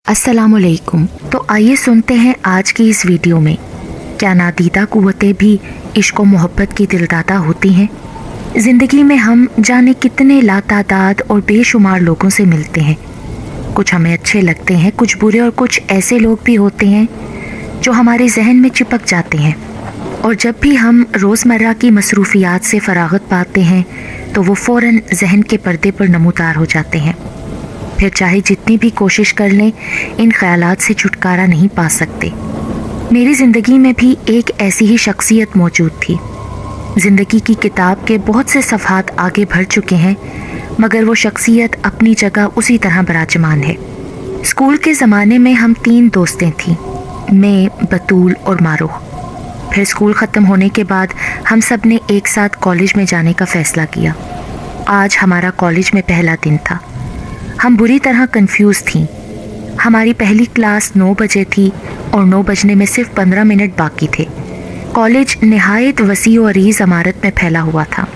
अस्सलाम वालेकुम। तो आइए सुनते हैं आज की इस वीडियो में, क्या नादीदा कुव्वतें भी इश्क व मोहब्बत की दिलदाता होती हैं। ज़िंदगी में हम जाने कितने लातादाद और बेशुमार लोगों से मिलते हैं। कुछ हमें अच्छे लगते हैं, कुछ बुरे, और कुछ ऐसे लोग भी होते हैं जो हमारे जहन में चिपक जाते हैं। और जब भी हम रोज़मर्रा की मसरूफियात से फरागत पाते हैं तो वो फ़ौरन जहन के पर्दे पर नमूदार हो जाते हैं। फिर चाहे जितनी भी कोशिश कर लें, इन ख्यालात से छुटकारा नहीं पा सकते। मेरी ज़िंदगी में भी एक ऐसी ही शख्सियत मौजूद थी। ज़िंदगी की किताब के बहुत से सफ़हात आगे बढ़ चुके हैं, मगर वो शख्सियत अपनी जगह उसी तरह बराजमान है। स्कूल के ज़माने में हम 3 दोस्तें थीं, मैं, बतूल और मारूख। फिर स्कूल ख़त्म होने के बाद हम सब ने एक साथ कॉलेज में जाने का फ़ैसला किया। आज हमारा कॉलेज में पहला दिन था। हम बुरी तरह कंफ्यूज थीं। हमारी पहली क्लास 9 बजे थी और 9 बजने में सिर्फ 15 मिनट बाकी थे। कॉलेज नहायत वसी और अरीज़ इमारत में फैला हुआ था।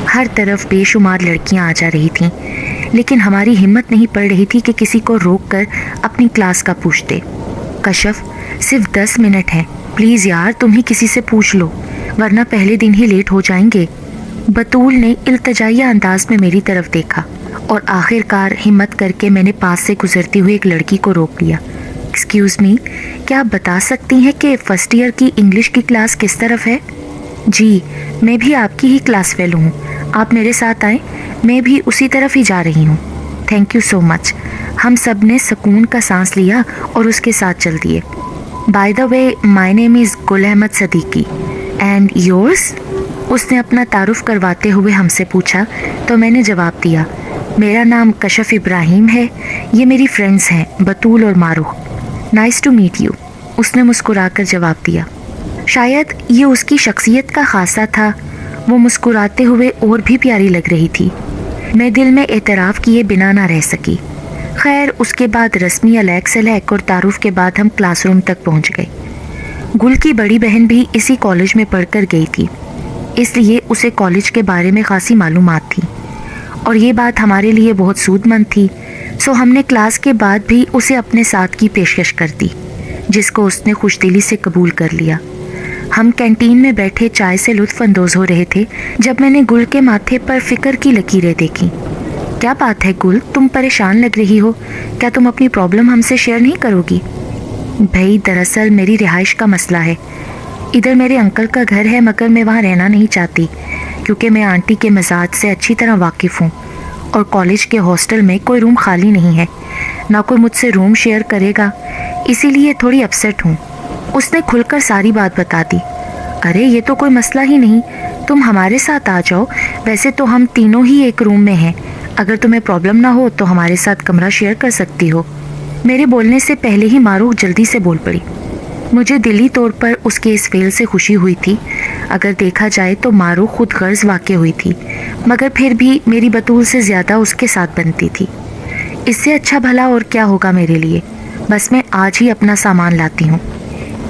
हर तरफ बेशुमार लड़कियां आ जा रही थीं, लेकिन हमारी हिम्मत नहीं पड़ रही थी कि किसी को रोक कर अपनी क्लास का पूछते। कशफ, सिर्फ 10 मिनट हैं, प्लीज़ यार तुम ही किसी से पूछ लो, वरना पहले दिन ही लेट हो जाएंगे। बतूल ने इल्तिजाइया अंदाज में मेरी तरफ देखा और आखिरकार हिम्मत करके मैंने पास से गुजरती हुई एक लड़की को रोक लिया। एक्सक्यूज़ मी, क्या आप बता सकती हैं कि फ़र्स्ट ईयर की इंग्लिश की क्लास किस तरफ है? जी, मैं भी आपकी ही क्लास फेलो हूँ, आप मेरे साथ आएँ, मैं भी उसी तरफ ही जा रही हूँ। Thank you so much. हम सब ने सुकून का सांस लिया और उसके साथ चल दिए। By the way, my name is Gul Ahmed Siddiqui and yours? उसने अपना तारुफ करवाते हुए हमसे पूछा, तो मैंने जवाब दिया, मेरा नाम कशफ इब्राहिम है, ये मेरी फ्रेंड्स हैं बतूल और Mahrukh. Nice to meet you, उसने मुस्कुराकर जवाब दिया। शायद ये उसकी शख्सियत का खासा था, वो मुस्कुराते हुए और भी प्यारी लग रही थी। मैं दिल में एतराफ़ किए बिना ना रह सकी। खैर, उसके बाद रस्मी अलैक सलैक और तारुफ के बाद हम क्लासरूम तक पहुंच गए। गुल की बड़ी बहन भी इसी कॉलेज में पढ़कर गई थी, इसलिए उसे कॉलेज के बारे में खासी मालूमात थी और ये बात हमारे लिए बहुत सूदमंद थी। सो हमने क्लास के बाद भी उसे अपने साथ की पेशकश कर दी, जिसको उसने खुशदिली से कबूल कर लिया। हम कैंटीन में बैठे चाय से लुत्फ़ अंदोज़ हो रहे थे जब मैंने गुल के माथे पर फ़िक्र की लकीरें देखी। क्या बात है गुल, तुम परेशान लग रही हो, क्या तुम अपनी प्रॉब्लम हमसे शेयर नहीं करोगी? भाई, दरअसल मेरी रिहाइश का मसला है। इधर मेरे अंकल का घर है, मगर मैं वहाँ रहना नहीं चाहती क्योंकि मैं आंटी के मिजाज से अच्छी तरह वाकिफ़ हूँ और कॉलेज के हॉस्टल में कोई रूम खाली नहीं है, ना कोई मुझसे रूम शेयर करेगा, इसीलिए थोड़ी अपसेट हूँ। उसने खुलकर सारी बात बता दी। अरे ये तो कोई मसला ही नहीं, तुम हमारे साथ आ जाओ, वैसे तो हम तीनों ही एक रूम में हैं, अगर तुम्हें प्रॉब्लम ना हो तो हमारे साथ कमरा शेयर कर सकती हो। मेरे बोलने से पहले ही मारूख जल्दी से बोल पड़ी। मुझे दिली तौर पर उसके इस फेल से खुशी हुई थी। अगर देखा जाए तो मारूख खुद गर्ज वाक़ हुई थी, मगर फिर भी मेरी बतूल से ज़्यादा उसके साथ बनती थी। इससे अच्छा भला और क्या होगा मेरे लिए, बस मैं आज ही अपना सामान लाती हूँ।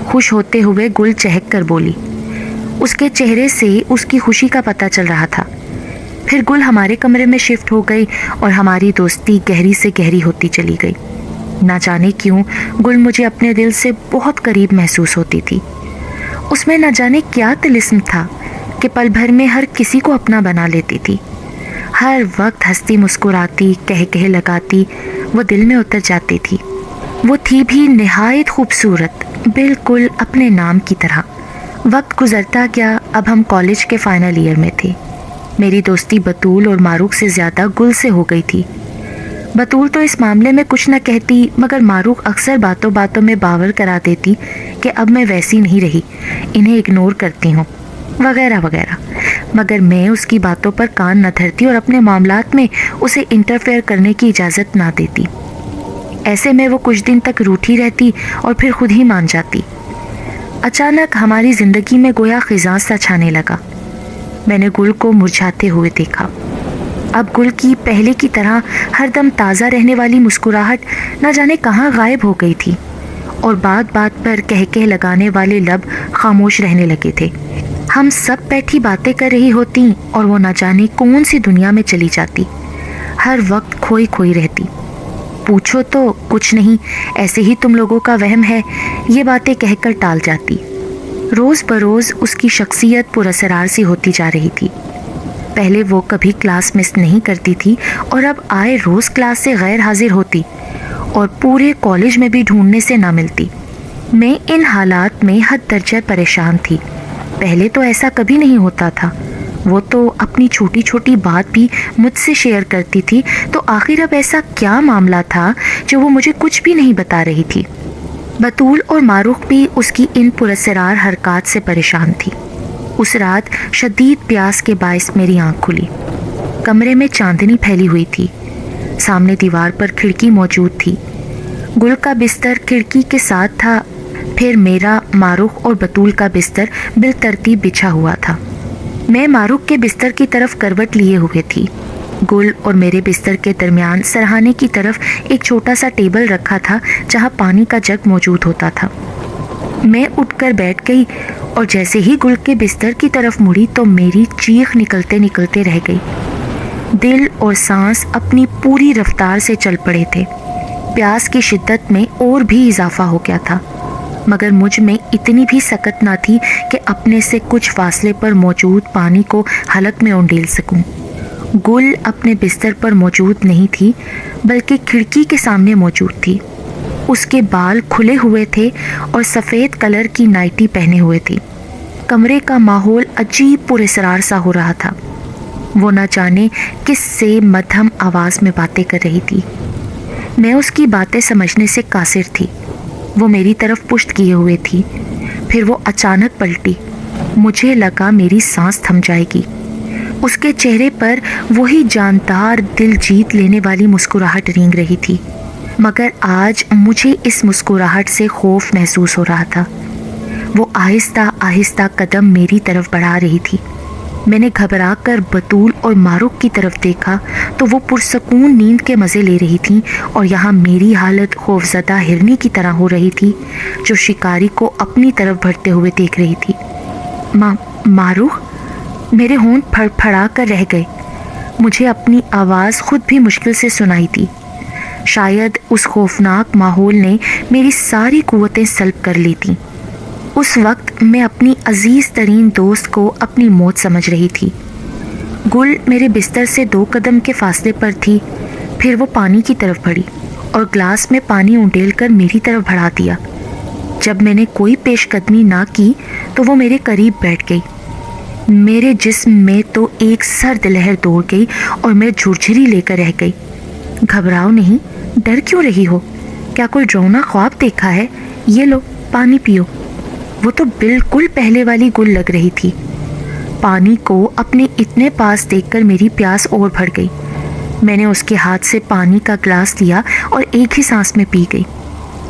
खुश होते हुए गुल चहक कर बोली। उसके चेहरे से उसकी खुशी का पता चल रहा था। फिर गुल हमारे कमरे में शिफ्ट हो गई और हमारी दोस्ती गहरी से गहरी होती चली गई। ना जाने क्यों गुल मुझे अपने दिल से बहुत करीब महसूस होती थी। उसमें ना जाने क्या तिलिस्म था कि पल भर में हर किसी को अपना बना लेती थी। हर वक्त हंसती मुस्कुराती, कह कह लगाती, वो दिल में उतर जाती थी। वो थी भी निहायत खूबसूरत, बिल्कुल अपने नाम की तरह। वक्त गुजरता गया, अब हम कॉलेज के फाइनल ईयर में थे। मेरी दोस्ती बतूल और मारूख से ज़्यादा गुल से हो गई थी। बतूल तो इस मामले में कुछ न कहती, मगर मारूख अक्सर बातों बातों में बावर करा देती कि अब मैं वैसी नहीं रही, इन्हें इग्नोर करती हूँ, वगैरह वगैरह। मगर मैं उसकी बातों पर कान न धरती और अपने मामलात में उसे इंटरफेयर करने की इजाज़त ना देती। ऐसे में वो कुछ दिन तक रूठी रहती और फिर खुद ही मान जाती। अचानक हमारी ज़िंदगी में गोया ख़िज़ां सा छाने लगा। मैंने गुल को मुरझाते हुए देखा। अब गुल की पहले की तरह हरदम ताज़ा रहने वाली मुस्कुराहट न जाने कहाँ गायब हो गई थी और बात बात पर कह कह लगाने वाले लब खामोश रहने लगे थे। हम सब बैठी बातें कर रही होती और वो न जाने कौन सी दुनिया में चली जाती, हर वक्त खोई खोई रहती। पूछो तो कुछ नहीं, ऐसे ही तुम लोगों का वहम है, ये बातें कहकर टाल जाती। रोज़ बरोज़ उसकी शख्सियत पुरअसरार सी होती जा रही थी। पहले वो कभी क्लास मिस नहीं करती थी और अब आए रोज़ क्लास से गैर हाजिर होती और पूरे कॉलेज में भी ढूंढने से ना मिलती। मैं इन हालात में हद दर्जा परेशान थी। पहले तो ऐसा कभी नहीं होता था। वो तो अपनी छोटी छोटी बात भी मुझसे शेयर करती थी, तो आखिर अब ऐसा क्या मामला था जो वो मुझे कुछ भी नहीं बता रही थी। बतूल और मारूख भी उसकी इन पुरअसरार हरकत से परेशान थी। उस रात शदीद प्यास के बायस मेरी आंख खुली। कमरे में चांदनी फैली हुई थी। सामने दीवार पर खिड़की मौजूद थी। गुल का बिस्तर खिड़की के साथ था। फिर मेरा, मारूख और बतूल का बिस्तर बिलतरतीब बिछा हुआ था। मैं मारूख के बिस्तर की तरफ करवट लिए हुए थी। गुल और मेरे बिस्तर के दरमियान सरहाने की तरफ एक छोटा सा टेबल रखा था जहां पानी का जग मौजूद होता था। मैं उठकर बैठ गई और जैसे ही गुल के बिस्तर की तरफ मुड़ी तो मेरी चीख निकलते निकलते रह गई। दिल और सांस अपनी पूरी रफ्तार से चल पड़े थे। प्यास की शिद्दत में और भी इजाफा हो गया था, मगर मुझ में इतनी भी सकत ना थी कि अपने से कुछ फासले पर मौजूद पानी को हलक में उंडेल सकूं। गुल अपने बिस्तर पर मौजूद नहीं थी, बल्कि खिड़की के सामने मौजूद थी। उसके बाल खुले हुए थे और सफ़ेद कलर की नाइटी पहने हुए थी। कमरे का माहौल अजीब पुरअसरार सा हो रहा था। वो न जाने किस से मध्यम आवाज़ में बातें कर रही थी। मैं उसकी बातें समझने से कासिर थी। वो मेरी तरफ पुश्त किए हुए थी। फिर वो अचानक पलटी। मुझे लगा मेरी सांस थम जाएगी। उसके चेहरे पर वही जानदार दिल जीत लेने वाली मुस्कुराहट रेंग रही थी, मगर आज मुझे इस मुस्कुराहट से खौफ महसूस हो रहा था। वो आहिस्ता आहिस्ता कदम मेरी तरफ बढ़ा रही थी। मैंने घबरा कर बतूल और मारूख की तरफ देखा तो वो पुरसकून नींद के मज़े ले रही थी और यहाँ मेरी हालत खौफजदा हिरनी की तरह हो रही थी जो शिकारी को अपनी तरफ बढ़ते हुए देख रही थी। मारूख, मेरे होंठ फड़फड़ा कर रह गए। मुझे अपनी आवाज़ खुद भी मुश्किल से सुनाई थी। शायद उस खौफनाक माहौल ने मेरी सारी कुव्वतें सल्ब कर ली थीं। उस वक्त मैं अपनी अजीज़ तरीन दोस्त को अपनी मौत समझ रही थी। गुल मेरे बिस्तर से 2 कदम के फासले पर थी। फिर वो पानी की तरफ बढ़ी और ग्लास में पानी उंडेल कर मेरी तरफ बढ़ा दिया। जब मैंने कोई पेशकदमी ना की तो वो मेरे करीब बैठ गई। मेरे जिस्म में तो एक सर्द लहर दौड़ गई और मैं झुरझुरी लेकर रह गई। घबराओ नहीं, डर क्यों रही हो? क्या कोई डरावना ख्वाब देखा है? ये लो, पानी पियो। वो तो बिल्कुल पहले वाली गुल लग रही थी। पानी को अपने इतने पास देखकर मेरी प्यास और बढ़ गई। मैंने उसके हाथ से पानी का ग्लास लिया और एक ही सांस में पी गई।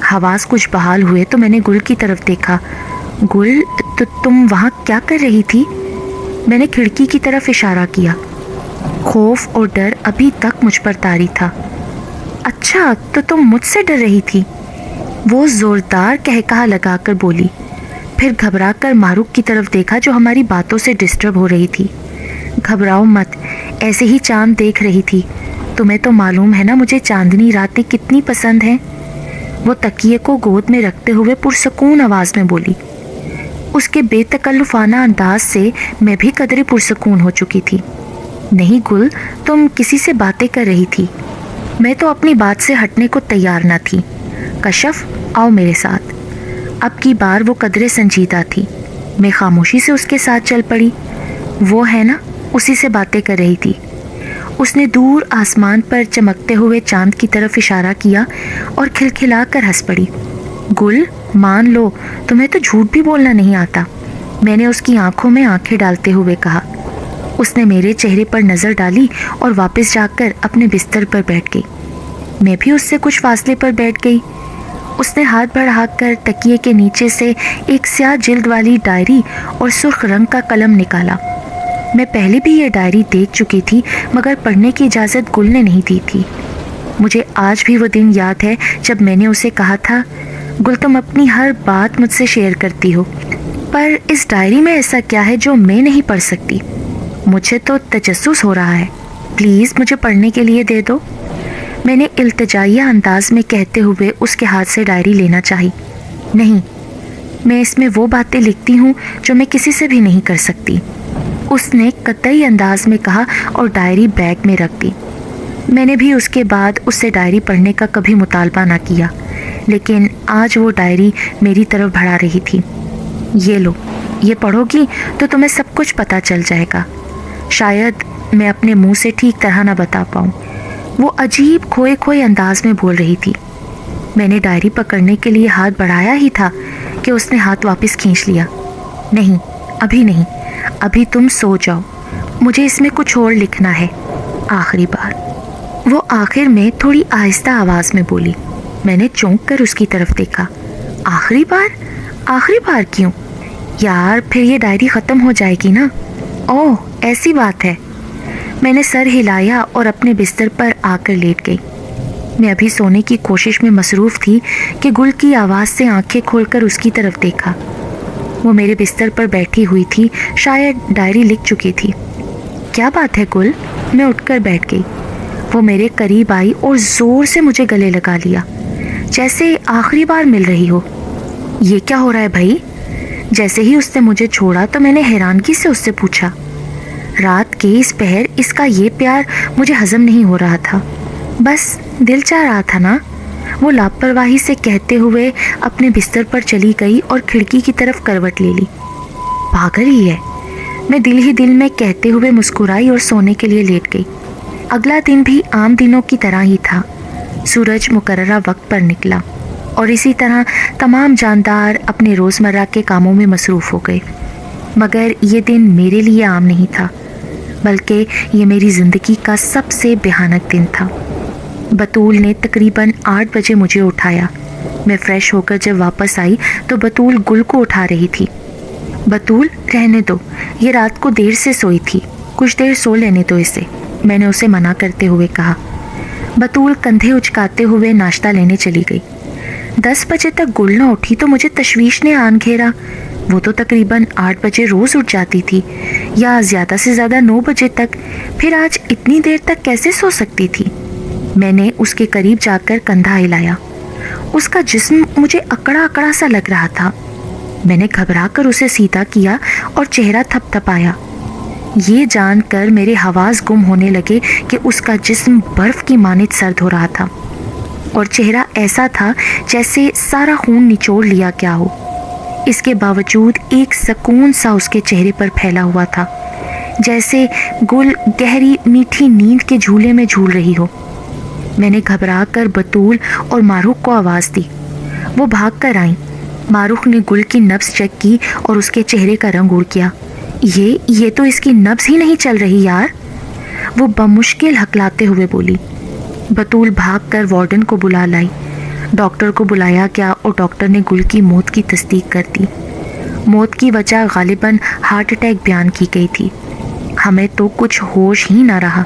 हवास कुछ बहाल हुए तो मैंने गुल की तरफ देखा। गुल, तो तुम वहाँ क्या कर रही थी? मैंने खिड़की की तरफ इशारा किया। खौफ और डर अभी तक मुझ पर तारी था। अच्छा, तो तुम मुझसे डर रही थी? वो जोरदार कहकहा लगाकर बोली। फिर घबरा कर मारूख की तरफ देखा जो हमारी बातों से डिस्टर्ब हो रही थी। घबराओ मत, ऐसे ही चांद देख रही थी। तुम्हें तो मालूम है ना मुझे चांदनी रातें कितनी पसंद हैं। वो तकिए को गोद में रखते हुए पुरसकून आवाज़ में बोली। उसके बेतकल्लुफाना अंदाज से मैं भी कदरे पुरसकून हो चुकी थी। नहीं गुल, तुम किसी से बातें कर रही थी। मैं तो अपनी बात से हटने को तैयार न थी। कशफ, आओ मेरे साथ। अब की बार वो कदरे संजीदा थी। मैं खामोशी से उसके साथ चल पड़ी। वो है ना, उसी से बातें कर रही थी। उसने दूर आसमान पर चमकते हुए चांद की तरफ इशारा किया और खिलखिला कर हंस पड़ी। गुल, मान लो तुम्हें तो झूठ भी बोलना नहीं आता, मैंने उसकी आंखों में आंखें डालते हुए कहा। उसने मेरे चेहरे पर नज़र डाली और वापस जाकर अपने बिस्तर पर बैठ गई। मैं भी उससे कुछ फासले पर बैठ गई। उसने हाथ बढ़ाकर तकिए के नीचे से एक स्याह जिल्द वाली डायरी और सुर्ख रंग का कलम निकाला। मैं पहले भी ये डायरी देख चुकी थी, मगर पढ़ने की इजाज़त गुल ने नहीं दी थी। मुझे आज भी वो दिन याद है जब मैंने उसे कहा था, गुल तुम अपनी हर बात मुझसे शेयर करती हो, पर इस डायरी में ऐसा क्या है जो मैं नहीं पढ़ सकती? मुझे तो तजस्सुस हो रहा है, प्लीज़ मुझे पढ़ने के लिए दे दो। میں نے التجائیہ انداز میں کہتے ہوئے اس کے ہاتھ سے ڈائری لینا چاہی۔ نہیں، میں اس میں وہ باتیں لکھتی ہوں جو میں کسی سے بھی نہیں کر سکتی، اس نے قطعی انداز میں کہا اور ڈائری بیگ میں رکھ دی۔ میں نے بھی اس کے بعد اس سے ڈائری پڑھنے کا کبھی مطالبہ نہ کیا، لیکن آج وہ ڈائری میری طرف بڑھا رہی تھی۔ یہ لو، یہ پڑھو گی تو تمہیں سب کچھ پتہ چل جائے گا۔ شاید میں اپنے منہ سے ٹھیک طرح نہ بتا پاؤں۔ وہ عجیب کھوئے کھوئے انداز میں بول رہی تھی۔ میں نے ڈائری پکڑنے کے لیے ہاتھ بڑھایا ہی تھا کہ اس نے ہاتھ واپس کھینچ لیا۔ نہیں، ابھی نہیں، ابھی تم سو جاؤ، مجھے اس میں کچھ اور لکھنا ہے، آخری بار۔ وہ آخر میں تھوڑی آہستہ آواز میں بولی۔ میں نے چونک کر اس کی طرف دیکھا۔ آخری بار؟ آخری بار کیوں؟ یار پھر یہ ڈائری ختم ہو جائے گی نا۔ اوہ ایسی بات ہے۔ میں نے سر ہلایا اور اپنے بستر پر آ کر لیٹ گئی۔ میں ابھی سونے کی کوشش میں مصروف تھی کہ گل کی آواز سے آنکھیں کھول کر اس کی طرف دیکھا۔ وہ میرے بستر پر بیٹھی ہوئی تھی، شاید ڈائری لکھ چکی تھی۔ کیا بات ہے گل؟ میں اٹھ کر بیٹھ گئی۔ وہ میرے قریب آئی اور زور سے مجھے گلے لگا لیا، جیسے آخری بار مل رہی ہو۔ یہ کیا ہو رہا ہے بھائی؟ جیسے ہی اس نے مجھے چھوڑا تو میں نے حیرانگی سے اس سے پوچھا۔ رات کے اس پہر اس کا یہ پیار مجھے ہضم نہیں ہو رہا تھا، بس دل چاہ رہا تھا نا۔ وہ لاپرواہی سے کہتے ہوئے اپنے بستر پر چلی گئی اور کھڑکی کی طرف کروٹ لے لی۔ پاگل ہی ہے، میں دل ہی دل میں کہتے ہوئے مسکرائی اور سونے کے لیے لیٹ گئی۔ اگلا دن بھی عام دنوں کی طرح ہی تھا۔ سورج مقررہ وقت پر نکلا اور اسی طرح تمام جاندار اپنے روزمرہ کے کاموں میں مصروف ہو گئے، مگر یہ دن میرے لیے عام نہیں تھا، بلکہ یہ میری زندگی کا سب سے بھیانک دن تھا۔ بطول نے تقریباً 8 بجے مجھے اٹھایا۔ میں فریش ہو کر جب واپس آئی تو بطول گل کو اٹھا رہی تھی۔ بطول رہنے دو، یہ رات کو دیر سے سوئی تھی، کچھ دیر سو لینے دو اسے، میں نے اسے منع کرتے ہوئے کہا۔ بطول کندھے اچکاتے ہوئے ناشتہ لینے چلی گئی۔ 10 بجے تک گل نہ اٹھی تو مجھے تشویش نے آن گھیرا۔ وہ تو تقریباً 8 بجے روز اٹھ جاتی تھی، یا زیادہ سے زیادہ 9 بجے تک، پھر آج اتنی دیر تک کیسے سو سکتی تھی؟ میں نے اس کے قریب جا کر کندھا ہلایا۔ اس کا جسم مجھے اکڑا اکڑا سا لگ رہا تھا۔ میں نے گھبرا کر اسے سیدھا کیا اور چہرہ تھپ تھپایا۔ یہ جان کر میرے حواس گم ہونے لگے کہ اس کا جسم برف کی مانند سرد ہو رہا تھا، اور چہرہ ایسا تھا جیسے سارا خون نچوڑ لیا گیا ہو۔ اس کے باوجود ایک سکون سا اس کے چہرے پر پھیلا ہوا تھا، جیسے گل گہری میٹھی نیند کے جھولے میں جھول رہی ہو۔ میں نے گھبرا کر بطول اور ماروخ کو آواز دی۔ وہ بھاگ کر آئیں۔ ماروخ نے گل کی نبض چیک کی اور اس کے چہرے کا رنگ اڑ گیا۔ یہ تو اس کی نبض ہی نہیں چل رہی یار، وہ بمشکل ہکلاتے ہوئے بولی۔ بطول بھاگ کر وارڈن کو بلا لائی۔ ڈاکٹر کو بلایا گیا اور ڈاکٹر نے گل کی موت کی تصدیق کر دی۔ موت کی وجہ غالباً ہارٹ اٹیک بیان کی گئی تھی۔ ہمیں تو کچھ ہوش ہی نہ رہا۔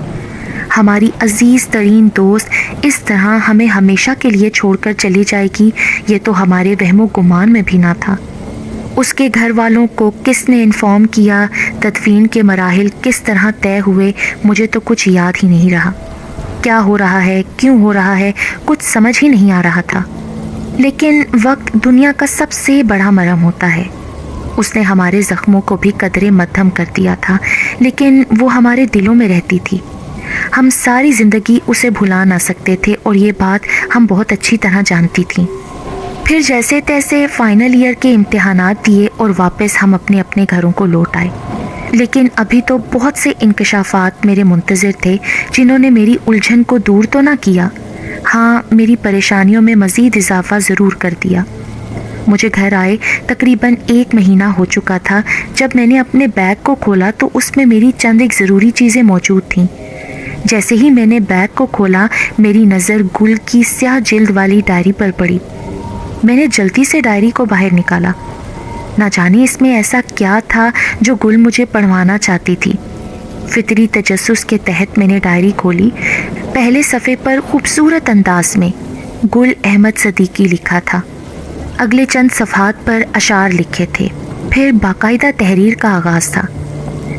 ہماری عزیز ترین دوست اس طرح ہمیں ہمیشہ کے لیے چھوڑ کر چلی جائے گی، یہ تو ہمارے وہم و گمان میں بھی نہ تھا۔ اس کے گھر والوں کو کس نے انفارم کیا، تدفین کے مراحل کس طرح طے ہوئے، مجھے تو کچھ یاد ہی نہیں رہا۔ کیا ہو رہا ہے، کیوں ہو رہا ہے، کچھ سمجھ ہی نہیں آ رہا تھا۔ لیکن وقت دنیا کا سب سے بڑا مرہم ہوتا ہے۔ اس نے ہمارے زخموں کو بھی قدرے مدھم کر دیا تھا، لیکن وہ ہمارے دلوں میں رہتی تھی۔ ہم ساری زندگی اسے بھلا نہ سکتے تھے اور یہ بات ہم بہت اچھی طرح جانتی تھیں۔ پھر جیسے تیسے فائنل ایئر کے امتحانات دیے اور واپس ہم اپنے اپنے گھروں کو لوٹ آئے۔ لیکن ابھی تو بہت سے انکشافات میرے منتظر تھے جنہوں نے میری الجھن کو دور تو نہ کیا، ہاں میری پریشانیوں میں مزید اضافہ ضرور کر دیا۔ مجھے گھر آئے تقریباً 1 مہینہ ہو چکا تھا جب میں نے اپنے بیگ کو کھولا تو اس میں میری چند ایک ضروری چیزیں موجود تھیں۔ جیسے ہی میں نے بیگ کو کھولا میری نظر گل کی سیاہ جلد والی ڈائری پر پڑی۔ میں نے جلدی سے ڈائری کو باہر نکالا۔ نہ جانے اس میں ایسا کیا تھا جو گل مجھے پڑھوانا چاہتی تھی۔ فطری تجسس کے تحت میں نے ڈائری کھولی۔ پہلے صفحے پر خوبصورت انداز میں گل احمد صدیقی لکھا تھا۔ اگلے چند صفحات پر اشعار لکھے تھے، پھر باقاعدہ تحریر کا آغاز تھا۔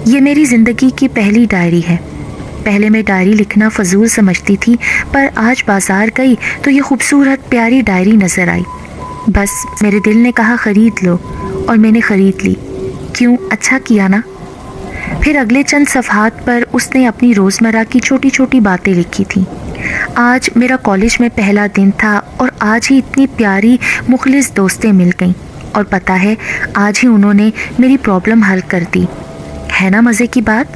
یہ میری زندگی کی پہلی ڈائری ہے، پہلے میں ڈائری لکھنا فضول سمجھتی تھی، پر آج بازار گئی تو یہ خوبصورت پیاری ڈائری نظر آئی۔ بس میرے دل نے کہا خرید لو، اور میں نے خرید لی۔ کیوں، اچھا کیا نا۔ پھر اگلے چند صفحات پر اس نے اپنی روزمرہ کی چھوٹی چھوٹی باتیں لکھی تھیں۔ آج میرا کالج میں پہلا دن تھا اور آج ہی اتنی پیاری مخلص دوستیں مل گئیں، اور پتہ ہے آج ہی انہوں نے میری پرابلم حل کر دی۔ ہے نا مزے کی بات؟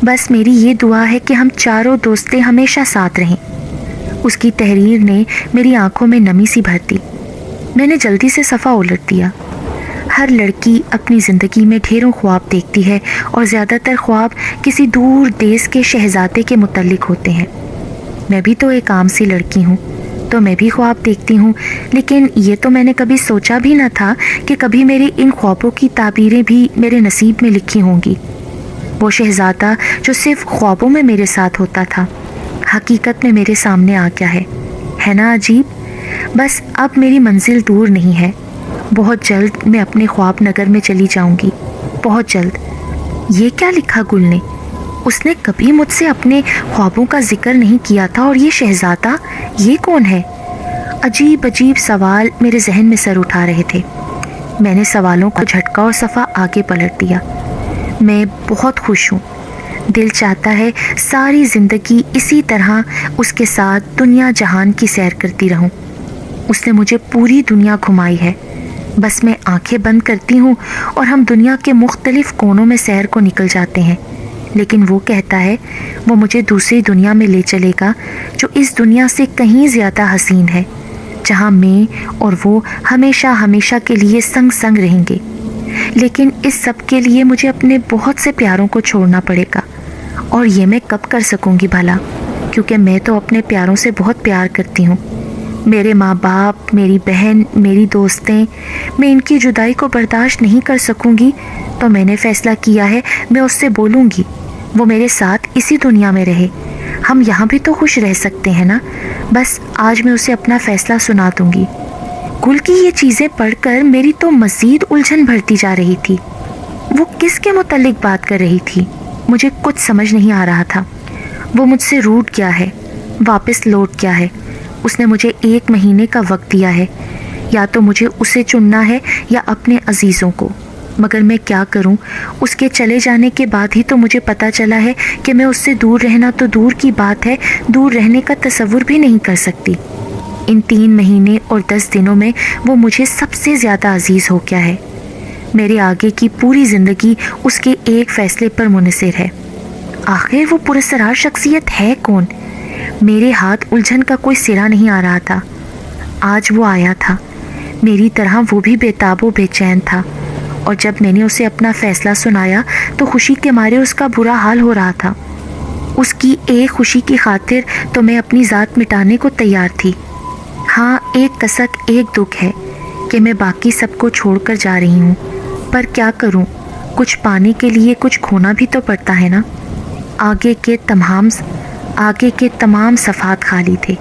بس میری یہ دعا ہے کہ ہم چاروں دوستیں ہمیشہ ساتھ رہیں۔ اس کی تحریر نے میری آنکھوں میں نمی سی بھر دی۔ میں نے جلدی سے صفحہ الٹ دیا۔ ہر لڑکی اپنی زندگی میں ڈھیروں خواب دیکھتی ہے، اور زیادہ تر خواب کسی دور دیس کے شہزادے کے متعلق ہوتے ہیں۔ میں بھی تو ایک عام سی لڑکی ہوں، تو میں بھی خواب دیکھتی ہوں، لیکن یہ تو میں نے کبھی سوچا بھی نہ تھا کہ کبھی میرے ان خوابوں کی تعبیریں بھی میرے نصیب میں لکھی ہوں گی۔ وہ شہزادہ جو صرف خوابوں میں میرے ساتھ ہوتا تھا، حقیقت میں میرے سامنے آ گیا ہے نا عجیب؟ بس اب میری منزل دور نہیں ہے، بہت جلد میں اپنے خواب نگر میں چلی جاؤں گی، بہت جلد۔ یہ کیا لکھا گل نے؟ اس نے کبھی مجھ سے اپنے خوابوں کا ذکر نہیں کیا تھا، اور یہ شہزادہ، یہ کون ہے؟ عجیب عجیب سوال میرے ذہن میں سر اٹھا رہے تھے۔ میں نے سوالوں کو جھٹکا اور صفحہ آگے پلٹ دیا۔ میں بہت خوش ہوں، دل چاہتا ہے ساری زندگی اسی طرح اس کے ساتھ دنیا جہان کی سیر کرتی رہوں۔ اس نے مجھے پوری دنیا گھمائی ہے، بس میں آنکھیں بند کرتی ہوں اور ہم دنیا کے مختلف کونوں میں سیر کو نکل جاتے ہیں، لیکن وہ کہتا ہے وہ مجھے دوسری دنیا میں لے چلے گا جو اس دنیا سے کہیں زیادہ حسین ہے، جہاں میں اور وہ ہمیشہ ہمیشہ کے لیے سنگ سنگ رہیں گے۔ لیکن اس سب کے لیے مجھے اپنے بہت سے پیاروں کو چھوڑنا پڑے گا، اور یہ میں کب کر سکوں گی بھلا؟ کیونکہ میں تو اپنے پیاروں سے بہت پیار کرتی ہوں۔ میرے ماں باپ، میری بہن، میری دوستیں، میں ان کی جدائی کو برداشت نہیں کر سکوں گی، تو میں نے فیصلہ کیا ہے میں اس سے بولوں گی وہ میرے ساتھ اسی دنیا میں رہے۔ ہم یہاں بھی تو خوش رہ سکتے ہیں نا۔ بس آج میں اسے اپنا فیصلہ سنا دوں گی۔ گل کی یہ چیزیں پڑھ کر میری تو مزید الجھن بڑھتی جا رہی تھی۔ وہ کس کے متعلق بات کر رہی تھی؟ مجھے کچھ سمجھ نہیں آ رہا تھا۔ وہ مجھ سے روٹھ گیا ہے، واپس لوٹ گیا ہے۔ اس نے مجھے 1 مہینے کا وقت دیا ہے، یا تو مجھے اسے چننا ہے یا اپنے عزیزوں کو، مگر میں کیا کروں؟ اس کے چلے جانے کے بعد ہی تو مجھے پتہ چلا ہے کہ میں اس سے دور رہنا تو دور کی بات ہے، دور رہنے کا تصور بھی نہیں کر سکتی۔ ان 3 مہینے اور 10 دنوں میں وہ مجھے سب سے زیادہ عزیز ہو گیا ہے۔ میرے آگے کی پوری زندگی اس کے ایک فیصلے پر منحصر ہے۔ آخر وہ پراسرار شخصیت ہے کون؟ میرے ہاتھ الجھن کا کوئی سرا نہیں آ رہا تھا۔ آج وہ آیا تھا، میری طرح وہ بھی بے تاب و بے چین تھا، اور جب میں نے اسے اپنا فیصلہ سنایا تو خوشی کے مارے اس کا برا حال ہو رہا تھا۔ اس کی ایک خوشی کی خاطر تو میں اپنی ذات مٹانے کو تیار تھی۔ ہاں، ایک کسک، ایک دکھ ہے کہ میں باقی سب کو چھوڑ کر جا رہی ہوں، پر کیا کروں؟ کچھ پانے کے لیے کچھ کھونا بھی تو پڑتا ہے نا۔ آگے کے تمام صفحات خالی تھے۔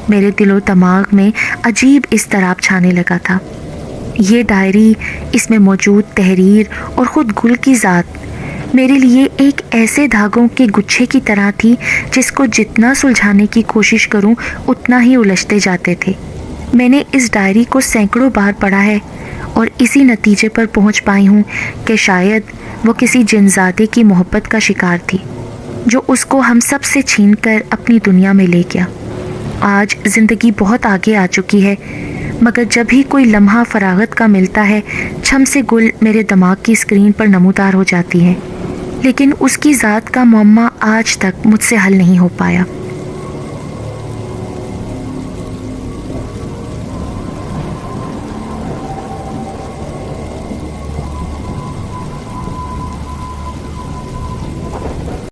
میرے دل و دماغ میں عجیب اضطراب چھانے لگا تھا۔ یہ ڈائری، اس میں موجود تحریر اور خود گل کی ذات میرے لیے ایک ایسے دھاگوں کے گچھے کی طرح تھی جس کو جتنا سلجھانے کی کوشش کروں اتنا ہی الجھتے جاتے تھے۔ میں نے اس ڈائری کو سینکڑوں بار پڑھا ہے، اور اسی نتیجے پر پہنچ پائی ہوں کہ شاید وہ کسی جنزادے کی محبت کا شکار تھی جو اس کو ہم سب سے چھین کر اپنی دنیا میں لے گیا۔ آج زندگی بہت آگے آ چکی ہے، مگر جب ہی کوئی لمحہ فراغت کا ملتا ہے، چھم سے گل میرے دماغ کی اسکرین پر نمودار ہو جاتی ہے، لیکن اس کی ذات کا معمہ آج تک مجھ سے حل نہیں ہو پایا۔